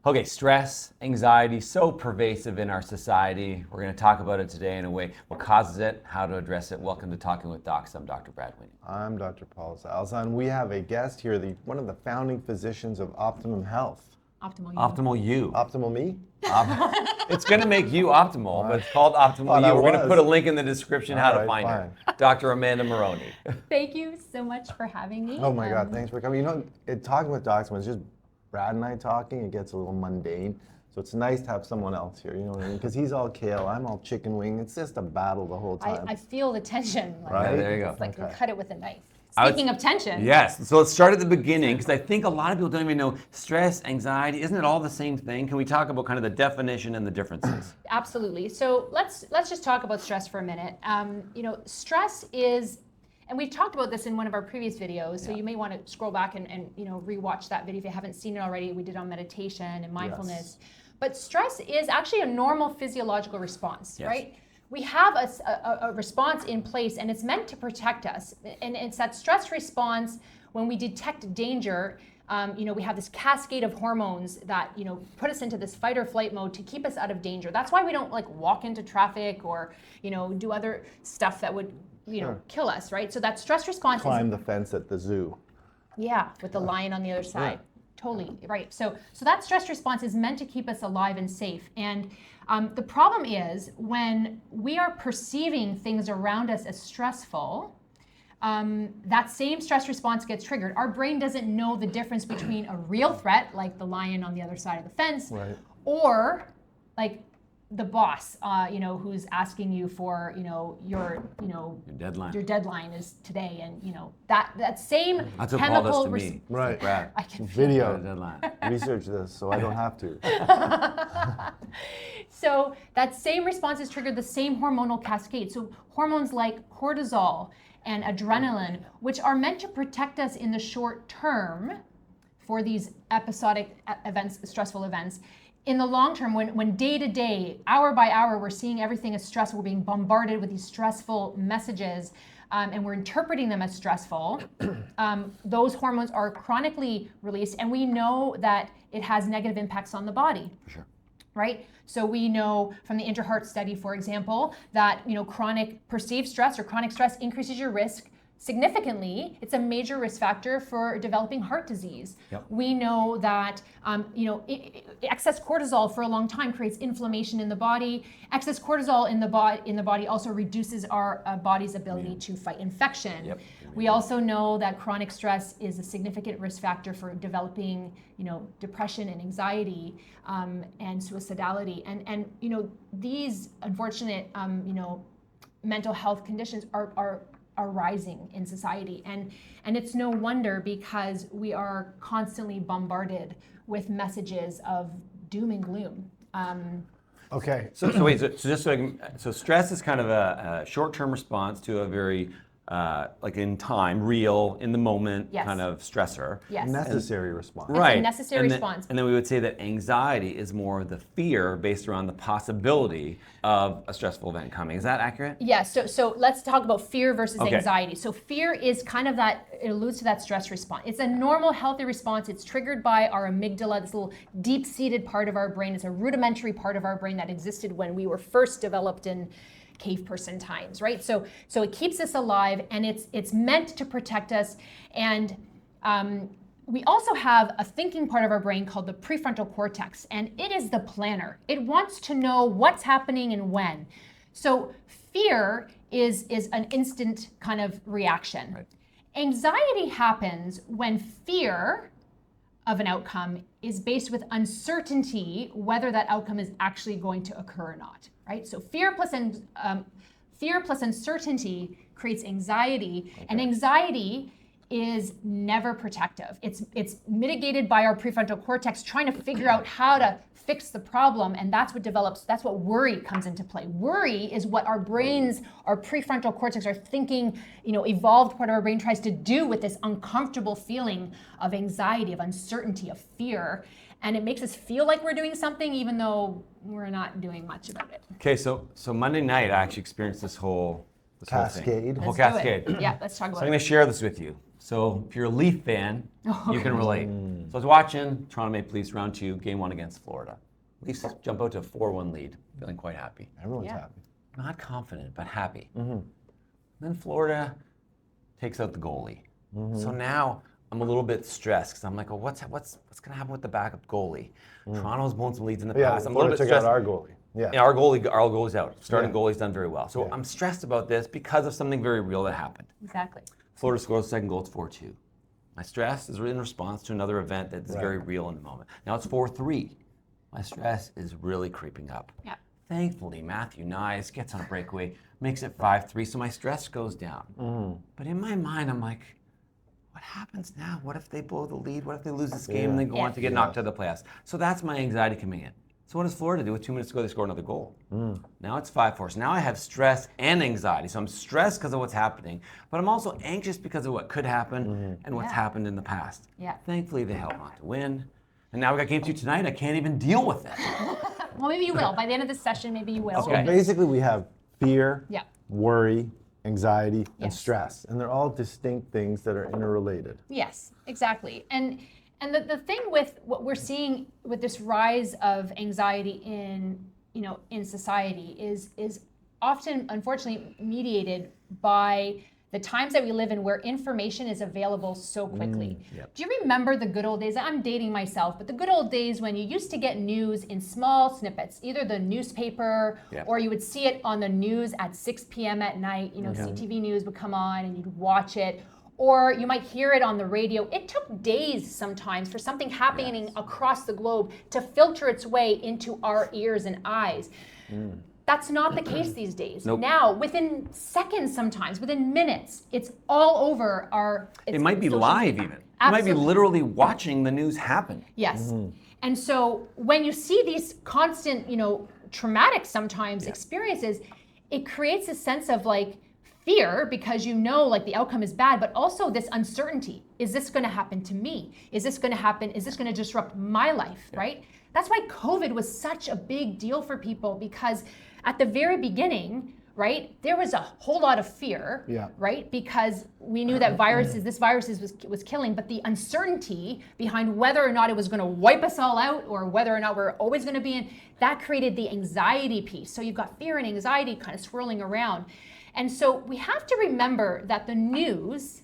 Okay, stress, anxiety, so pervasive in our society. We're going to talk about it today in a way, what causes it, how to address it. Welcome to Talking with Docs. I'm Dr. Brad Winning. I'm Dr. Paul Salza, and we have a guest here, one of the founding physicians of Optimum Health. Optimal you. Optimal you. Optimal me? It's going to make you optimal, but it's called Optimal You. We're going to put a link in the description how to find her. Dr. Amanda Maroney. Thank you so much for having me. Oh my God, thanks for coming. You know, Talking with Docs, when it's just Brad and I talking, it gets a little mundane. So it's nice to have someone else here, you know what I mean? Because he's all kale, I'm all chicken wing. It's just a battle the whole time. I feel the tension. Like, right? Yeah, there you go. It's like you cut it with a knife. Speaking of tension. Yes, so let's start at the beginning, because I think a lot of people don't even know stress, anxiety, isn't it all the same thing? Can we talk about kind of the definition and the differences? Absolutely. So let's just talk about stress for a minute. You know, stress is, and we've talked about this in one of our previous videos, so you may want to scroll back and you know, rewatch that video if you haven't seen it already. We did on meditation and mindfulness. Yes. But stress is actually a normal physiological response, right? We have a response in place, and it's meant to protect us. And it's that stress response when we detect danger. You know, we have this cascade of hormones that, you know, put us into this fight or flight mode to keep us out of danger. That's why we don't like walk into traffic or, you know, do other stuff that would, you know, kill us, right? So that stress response Climb the fence at the zoo. Yeah, with the lion on the other side. Totally, right. So that stress response is meant to keep us alive and safe. And the problem is when we are perceiving things around us as stressful, that same stress response gets triggered. Our brain doesn't know the difference between a real threat, like the lion on the other side of the fence, or like the boss, you know, who's asking you for, you know, your deadline is today, and you know that same That's what chemical Paul does to me. Right. Brad. I can Video. Deadline. Research this so I don't have to. So that same response is triggered the same hormonal cascade. So hormones like cortisol and adrenaline, which are meant to protect us in the short term for these episodic events, stressful events. In the long term, when day to day, hour by hour, we're seeing everything as stressful, we're being bombarded with these stressful messages, and we're interpreting them as stressful, those hormones are chronically released, and we know that it has negative impacts on the body. For sure. Right? So we know from the Interheart study, for example, that, you know, chronic perceived stress or chronic stress increases your risk significantly. It's a major risk factor for developing heart disease. We know that you know, excess cortisol for a long time creates inflammation in the body. Excess cortisol in the body also reduces our body's ability to fight infection. We also know that chronic stress is a significant risk factor for developing, you know, depression and anxiety and suicidality. And you know, these unfortunate you know, mental health conditions are rising in society, and it's no wonder, because we are constantly bombarded with messages of doom and gloom. Okay. So wait, so stress is kind of a short-term response to a very like in time, real, in the moment kind of stressor. Necessary response. It's a necessary response. And then we would say that anxiety is more of the fear based around the possibility of a stressful event coming. Is that accurate? Yes. So let's talk about fear versus anxiety. So fear is kind of that, it alludes to that stress response. It's a normal, healthy response. It's triggered by our amygdala, this little deep-seated part of our brain. It's a rudimentary part of our brain that existed when we were first developed in cave person times, right? So it keeps us alive, and it's meant to protect us. And we also have a thinking part of our brain called the prefrontal cortex, and it is the planner. It wants to know what's happening and when. So fear is an instant kind of reaction. Right. Anxiety happens when fear of an outcome is based with uncertainty whether that outcome is actually going to occur or not, right? So fear plus uncertainty creates anxiety, and anxiety is never protective. It's mitigated by our prefrontal cortex trying to figure out how to fix the problem, and that's what worry comes into play. Worry is what our brains, our prefrontal cortex, our thinking, you know, evolved part of our brain tries to do with this uncomfortable feeling of anxiety, of uncertainty, of fear, and it makes us feel like we're doing something even though we're not doing much about it. Okay, so Monday night I actually experienced this whole This whole thing. Cascade. The whole Let's do cascade. it. Yeah, let's talk So about I'm it. going to share this with you. So if you're a Leaf fan, you can relate. So I was watching Toronto Maple Leafs round 2, game 1 against Florida. Leafs jump out to a 4-1 lead, feeling quite happy. Everyone's Yeah. happy. Not confident, but happy. Then Florida takes out the goalie. So now I'm a little bit stressed because I'm like, oh, what's going to happen with the backup goalie? Toronto's blown some leads in the Yeah, past. I'm a little Florida bit took out stressed. our goalie. Yeah. Yeah, our goalie's out. Starting Yeah. goalie's done very well. So Yeah. I'm stressed about this because of something very real that happened. Exactly. Florida scores the second goal, it's 4-2. My stress is in response to another event that's Right. very real in the moment. Now it's 4-3. My stress is really creeping up. Yeah. Thankfully, Matthew Nyes gets on a breakaway, makes it 5-3, so my stress goes down. But in my mind, I'm like, what happens now? What if they blow the lead? What if they lose this game and they go on to get knocked out of the playoffs? So that's my anxiety coming in. So what does Florida do? With 2 minutes to go, they score another goal. Now it's 5-4. So now I have stress and anxiety. So I'm stressed because of what's happening, but I'm also anxious because of what could happen and what's happened in the past. Yeah. Thankfully, they held on to win. And now we got game 2 tonight. I can't even deal with it. Well, maybe you will. By the end of this session, maybe you will. Okay. Basically, we have fear, Yeah. worry, anxiety, and Yes. stress. And they're all distinct things that are interrelated. Yes, exactly. And the thing with what we're seeing with this rise of anxiety in society is often, unfortunately, mediated by the times that we live in where information is available so quickly. Do you remember the good old days? I'm dating myself, but the good old days when you used to get news in small snippets, either the newspaper or you would see it on the news at 6 p.m. at night. CTV News would come on and you'd watch it. Or you might hear it on the radio. It took days sometimes for something happening across the globe to filter its way into our ears and eyes. That's not the case these days. Nope. Now, within seconds sometimes, within minutes, it's all over our It might be social live media. even. You might be Absolutely. literally watching the news happen. Yes. And so when you see these constant, traumatic sometimes experiences, it creates a sense of like fear because like the outcome is bad, but also this uncertainty. Is this going to happen to me? Is this going to happen? Is this going to disrupt my life, right? That's why COVID was such a big deal for people because at the very beginning, right, there was a whole lot of fear, right? Because we knew that this virus was killing, but the uncertainty behind whether or not it was going to wipe us all out or whether or not we're always going to be in, that created the anxiety piece. So you've got fear and anxiety kind of swirling around. And so we have to remember that the news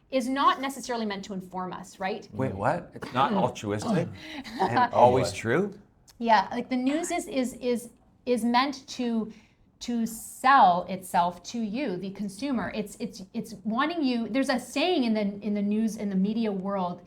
is not necessarily meant to inform us, right? Wait, what? It's not altruistic and always true? Yeah, like the news is meant to sell itself to you, the consumer. It's wanting you. There's a saying in the news, in the media world,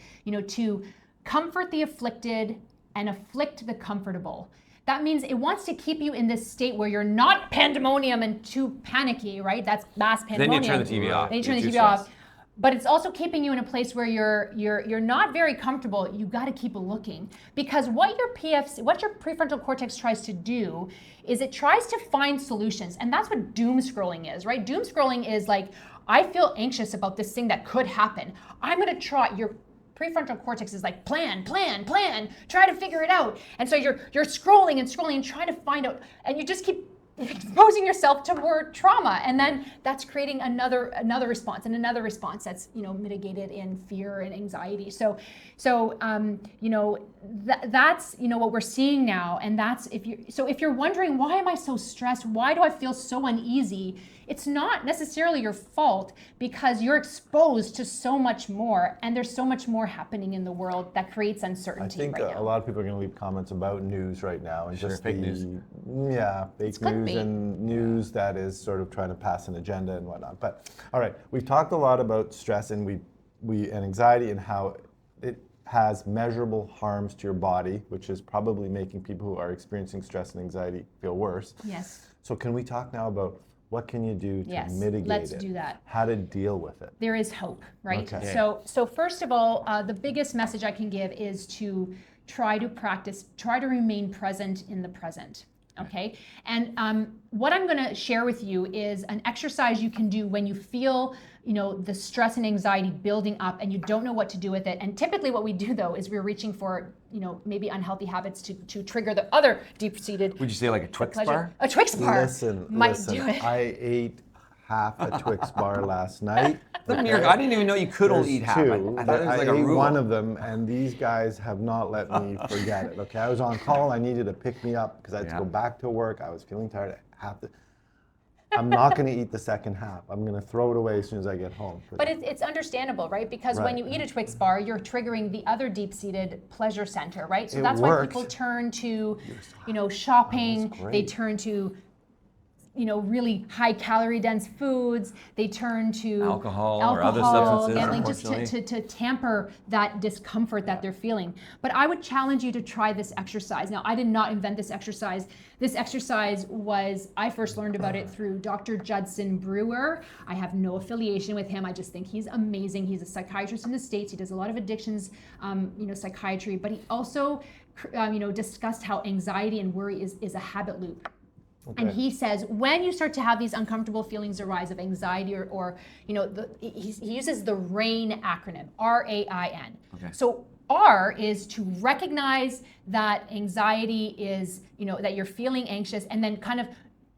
to comfort the afflicted and afflict the comfortable. That means it wants to keep you in this state where you're not pandemonium and too panicky, right? That's mass pandemonium. Then you turn the TV off. Then you turn the You're TV too off. stressed. But it's also keeping you in a place where you're not very comfortable. You got to keep looking because what your prefrontal cortex tries to do is it tries to find solutions, and that's what doom scrolling is, right? Doom scrolling is like, I feel anxious about this thing that could happen. I'm gonna try. Your prefrontal cortex is like plan, try to figure it out, and so you're scrolling and trying to find out, and you just keep exposing yourself to more trauma, and then that's creating another response and another response that's mitigated in fear and anxiety. So that's what we're seeing now, and that's if you're wondering, why am I so stressed? Why do I feel so uneasy? It's not necessarily your fault because you're exposed to so much more, and there's so much more happening in the world that creates I uncertainty think right a now. lot of people are going to leave comments about news right now, and just fake news. Yeah, fake news clickbait. and news that is sort of trying to pass an agenda and whatnot. But all right, we've talked a lot about stress and and anxiety and how it has measurable harms to your body, which is probably making people who are experiencing stress and anxiety feel worse. Yes. So can we talk now about what can you do to Yes, mitigate let's it? do that. How to deal with it? There is hope, right? Okay. So first of all, the biggest message I can give is to try to remain present in the present. Okay, and what I'm going to share with you is an exercise you can do when you feel, the stress and anxiety building up and you don't know what to do with it. And typically what we do though is we're reaching for, maybe unhealthy habits to trigger the other deep-seated Would you say like a Twix pleasure. bar? A Twix bar Listen, might do it. I ate half a Twix bar last night. I didn't even know you could only eat half. I Two, thought but it was like I a ate rule. one of them, and these guys have not let me forget it. Okay, I was on call. I needed to pick me up because I had to go back to work. I was feeling tired. I'm not going to eat the second half. I'm going to throw it away as soon as I get home. But it's understandable, right? Because when you eat a Twix bar, you're triggering the other deep-seated pleasure center, right? So that's why people turn to, shopping. They turn to, really high-calorie dense foods. They turn to alcohol or other substances, gambling, unfortunately. just to tamper that discomfort that they're feeling. But I would challenge you to try this exercise. Now, I did not invent this exercise. This exercise I first learned about it through Dr. Judson Brewer. I have no affiliation with him. I just think he's amazing. He's a psychiatrist in the States. He does a lot of addictions, psychiatry, but he also, discussed how anxiety and worry is a habit loop. Okay. And he says when you start to have these uncomfortable feelings arise of anxiety he uses the RAIN acronym, RAIN. Okay. So R is to recognize that anxiety is, that you're feeling anxious, and then kind of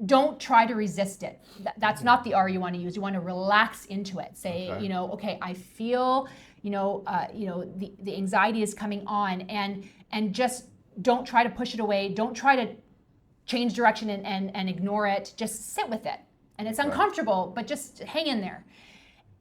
don't try to resist it. That's not the R you want to use. You want to relax into it. Say, okay, I feel, the anxiety is coming on, and just don't try to push it away. Don't try to change direction and ignore it. Just sit with it. And it's uncomfortable, but just hang in there.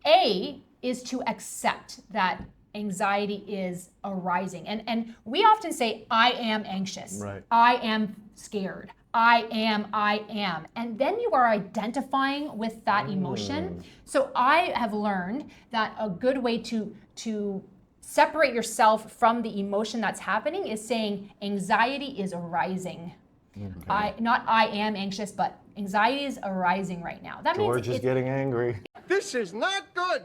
A is to accept that anxiety is arising. And we often say, I am anxious. Right. I am scared. I am. And then you are identifying with that emotion. So I have learned that a good way to separate yourself from the emotion that's happening is saying anxiety is arising. Okay. I am anxious, but anxiety is arising right now. That George is getting angry. This is not good.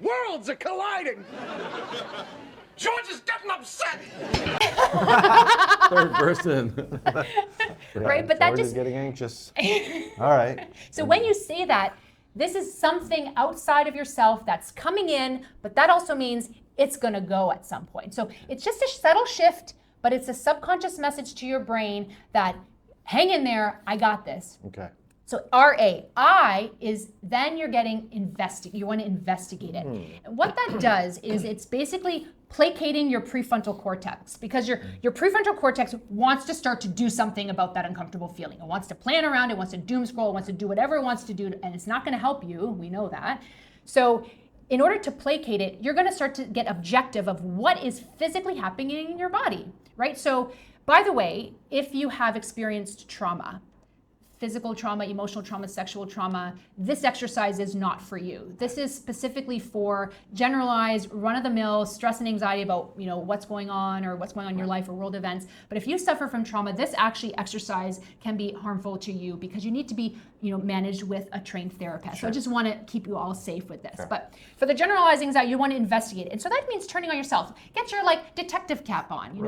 Worlds are colliding. George is getting upset. Third person. Right, but George is getting anxious. All right. So when you say that, this is something outside of yourself that's coming in, but that also means it's going to go at some point. So it's just a subtle shift. But it's a subconscious message to your brain that, hang in there, I got this. Okay. So RA, I is then you're getting you want to investigate it. And what that does is it's basically placating your prefrontal cortex, because your prefrontal cortex wants to start to do something about that uncomfortable feeling. It wants to plan around, it wants to doom scroll, it wants to do whatever it wants to do, and it's not going to help you. We know that. So in order to placate it, you're going to start to get objective of what is physically happening in your body, right? So, by the way, if you have experienced trauma, physical trauma, emotional trauma, sexual trauma, this exercise is not for you. This is specifically for generalized, run-of-the-mill stress and anxiety about, what's going on in your life or world events. But if you suffer from trauma, this exercise can be harmful to you because you need to be, managed with a trained therapist. Sure. So I just want to keep you all safe with this. Sure. But for the generalized anxiety, you want to investigate it. And so that means turning on yourself. Get your detective cap on,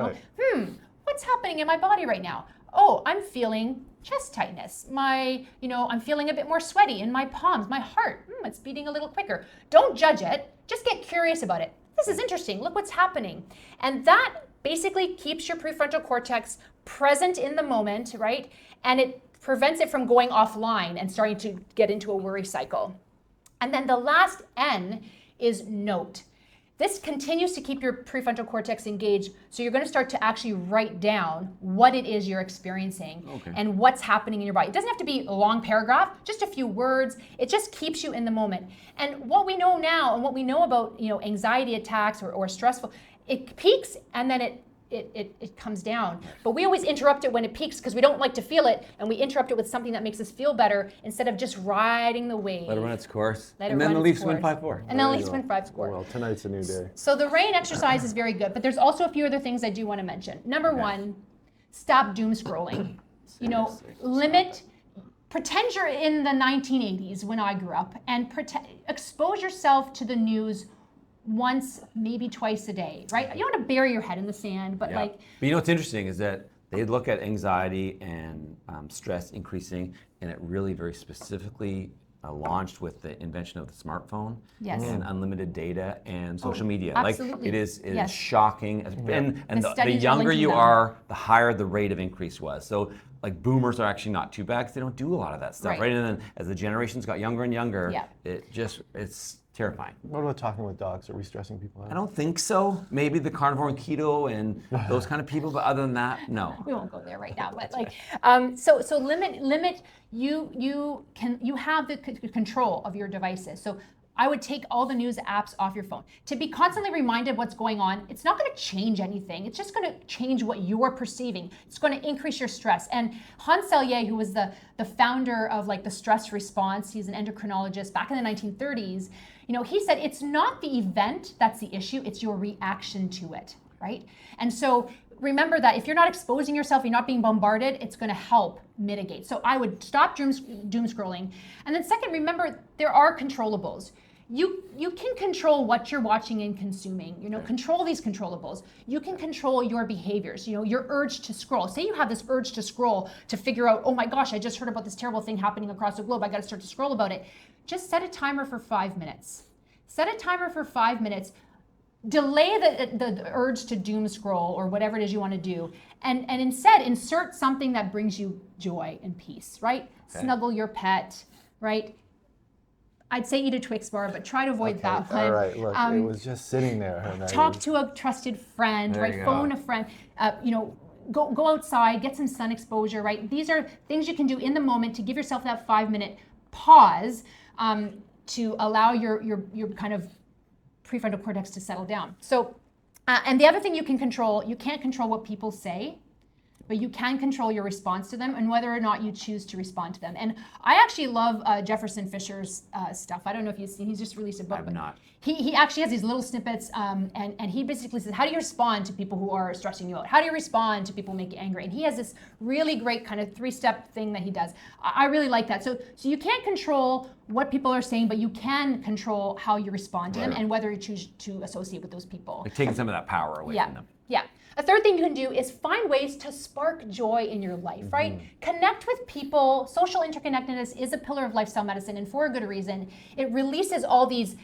what's happening in my body right now? Oh, I'm feeling chest tightness. I'm feeling a bit more sweaty in my palms. My heart, it's beating a little quicker. Don't judge it. Just get curious about it. This is interesting. Look what's happening. And that basically keeps your prefrontal cortex present in the moment, right? And it prevents it from going offline and starting to get into a worry cycle. And then the last N is note. This continues to keep your prefrontal cortex engaged, so you're going to start to actually write down what it is you're experiencing and what's happening in your body. It doesn't have to be a long paragraph, just a few words. It just keeps you in the moment. And what we know now, and what we know about anxiety attacks or stressful, it peaks and then it comes down. But we always interrupt it when it peaks because we don't like to feel it, and we interrupt it with something that makes us feel better instead of just riding the wave. Let it run its course. And then the Leafs win 5-4. And then the Leafs win 5-4. Well, tonight's a new day. So the RAIN exercise is very good, but there's also a few other things I do want to mention. Number one, stop doom scrolling. Pretend you're in the 1980s when I grew up, and expose yourself to the news once, maybe twice a day, right? You don't want to bury your head in the sand, but But what's interesting is that they look at anxiety and stress increasing, and it really very specifically launched with the invention of the smartphone Yes. and unlimited data and social media. absolutely. Like it is Yes. shocking. And the studies are younger linking you them. are, the higher the rate of increase was. So like boomers are actually not too bad because they don't do a lot of that stuff, Right. right? And then as the generations got younger and younger, Yeah. it's terrifying. What about talking with dogs? Are we stressing people out? I don't think so. Maybe the carnivore and keto and those kind of people, but other than that, no. We won't go there right now, but like, so limit. You have the control of your devices. So I would take all the news apps off your phone. To be constantly reminded what's going on, it's not going to change anything. It's just going to change what you're perceiving. It's going to increase your stress. And Hans Selye, who was the founder of like the stress response, he's an endocrinologist back in the 1930s. He said it's not the event that's the issue, it's your reaction to it, right? And so remember that if you're not exposing yourself, you're not being bombarded, it's going to help mitigate. So I would stop doom scrolling. And then second, remember there are controllables. You can control what you're watching and consuming. Control these controllables. You can control your behaviors. Your urge to scroll. Say you have this urge to scroll to figure out, oh my gosh, I just heard about this terrible thing happening across the globe. I got to start to scroll about it. Just set a timer for 5 minutes. Set a timer for 5 minutes. Delay the urge to doom scroll or whatever it is you want to do, and instead insert something that brings you joy and peace, right? Okay. Snuggle your pet, right? I'd say eat a Twix bar, but try to avoid that one. All right, look, it was just sitting there. Talk to a trusted friend, right? Phone a friend. Go outside, get some sun exposure, right? These are things you can do in the moment to give yourself that 5-minute pause to allow your kind of prefrontal cortex to settle down. So, and the other thing you can't control what people say, but you can control your response to them and whether or not you choose to respond to them. And I actually love Jefferson Fisher's stuff. I don't know if you've seen, he's just released a book. I've not. He actually has these little snippets and he basically says, how do you respond to people who are stressing you out? How do you respond to people who make you angry? And he has this really great kind of 3-step thing that he does. I really like that. So you can't control what people are saying, but you can control how you respond to them and whether you choose to associate with those people. Like taking some of that power away from them. Yeah. A third thing you can do is find ways to spark joy in your life, right? Connect with people. Social interconnectedness is a pillar of lifestyle medicine, and for a good reason. It releases all these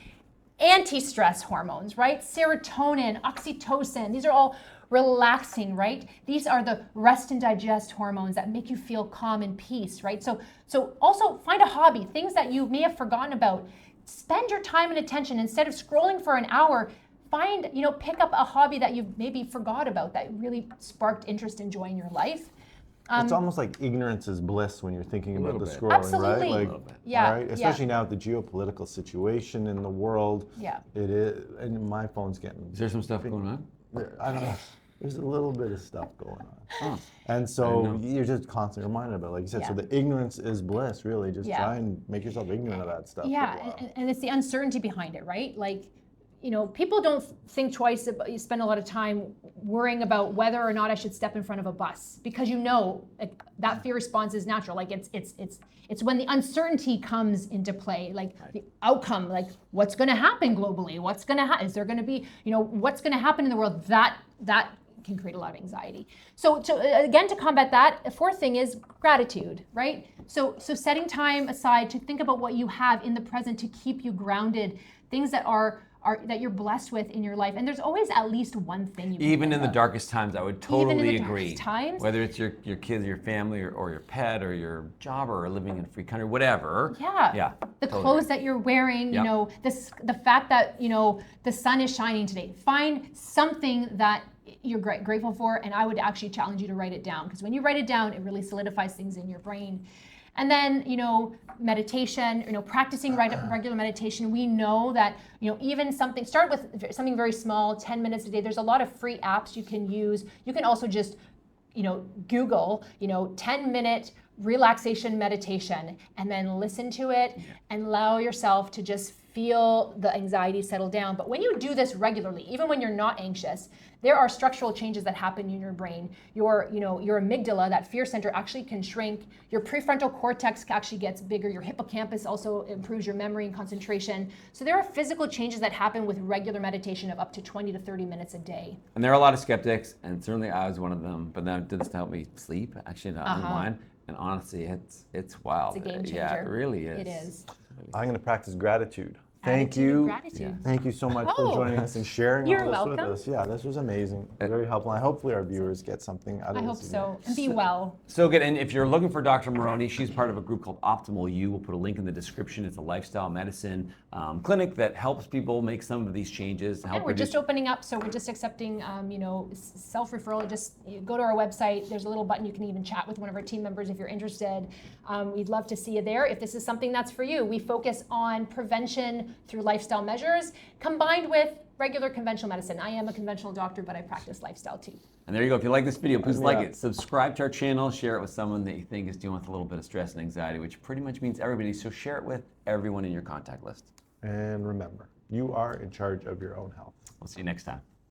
anti-stress hormones, right? Serotonin, oxytocin, these are all relaxing, right? These are the rest and digest hormones that make you feel calm and peace, right? So also find a hobby, things that you may have forgotten about. Spend your time and attention instead of scrolling for an hour. Pick up a hobby that you maybe forgot about that really sparked interest and joy in your life. It's almost like ignorance is bliss when you're thinking about the bit. scrolling, Absolutely. right? Yeah. Right? Especially now with the geopolitical situation in the world. Yeah. It is, and my phone's getting. Is there some stuff going on? I don't know. There's a little bit of stuff going on. And so you're just constantly reminded about it, like you said. So the ignorance is bliss, really. Just try and make yourself ignorant of that stuff. Yeah, and it's the uncertainty behind it, right? Like, people don't think twice. You spend a lot of time worrying about whether or not I should step in front of a bus because that fear response is natural. Like it's when the uncertainty comes into play, like the outcome, like what's going to happen globally, what's going to happen, is there going to be, what's going to happen in the world, that can create a lot of anxiety. So again, to combat that, a fourth thing is gratitude, right? So setting time aside to think about what you have in the present to keep you grounded, things that that you're blessed with in your life. And there's always at least one thing you can Even think in the of. darkest times, I would Even in totally the agree. darkest times? Whether it's your kids, your family, or your pet, or your job, or living in a free country, whatever. Yeah. The totally clothes agree. that you're wearing, Yep. the fact that, the sun is shining today. Find something that you're grateful for, and I would actually challenge you to write it down, because when you write it down, it really solidifies things in your brain. And then, meditation, practicing regular meditation. We know that, even start with something very small, 10 minutes a day. There's a lot of free apps you can use. You can also just, Google, 10-minute relaxation meditation, and then listen to it and allow yourself to just feel the anxiety settle down. But when you do this regularly, even when you're not anxious, there are structural changes that happen in your brain. Your amygdala, that fear center, actually can shrink. Your prefrontal cortex actually gets bigger. Your hippocampus also improves your memory and concentration. So there are physical changes that happen with regular meditation of up to 20 to 30 minutes a day. And there are a lot of skeptics, and certainly I was one of them. But then I did this to help me sleep, actually, to unwind. And honestly, it's wild. It's a game changer. Yeah, it really is. It is. I'm going to practice gratitude. Thank Attitude of you. gratitude. Thank you so much for Oh. joining us and sharing You're all this with welcome. us. Yeah, this was amazing. Very helpful. And hopefully our viewers get something out of I this. hope again. so. And be well. So good. And if you're looking for Dr. Maroney, she's part of a group called Optimal You. We'll put a link in the description. It's a lifestyle medicine clinic that helps people make some of these changes. And we're just opening up, so we're just accepting, self-referral. Just go to our website. There's a little button. You can even chat with one of our team members if you're interested. We'd love to see you there. If this is something that's for you, we focus on prevention through lifestyle measures combined with regular conventional medicine. I am a conventional doctor, but I practice lifestyle too. And there you go. If you like this video, please like it. Subscribe to our channel. Share it with someone that you think is dealing with a little bit of stress and anxiety, which pretty much means everybody. So share it with everyone in your contact list. And remember, you are in charge of your own health. We'll see you next time.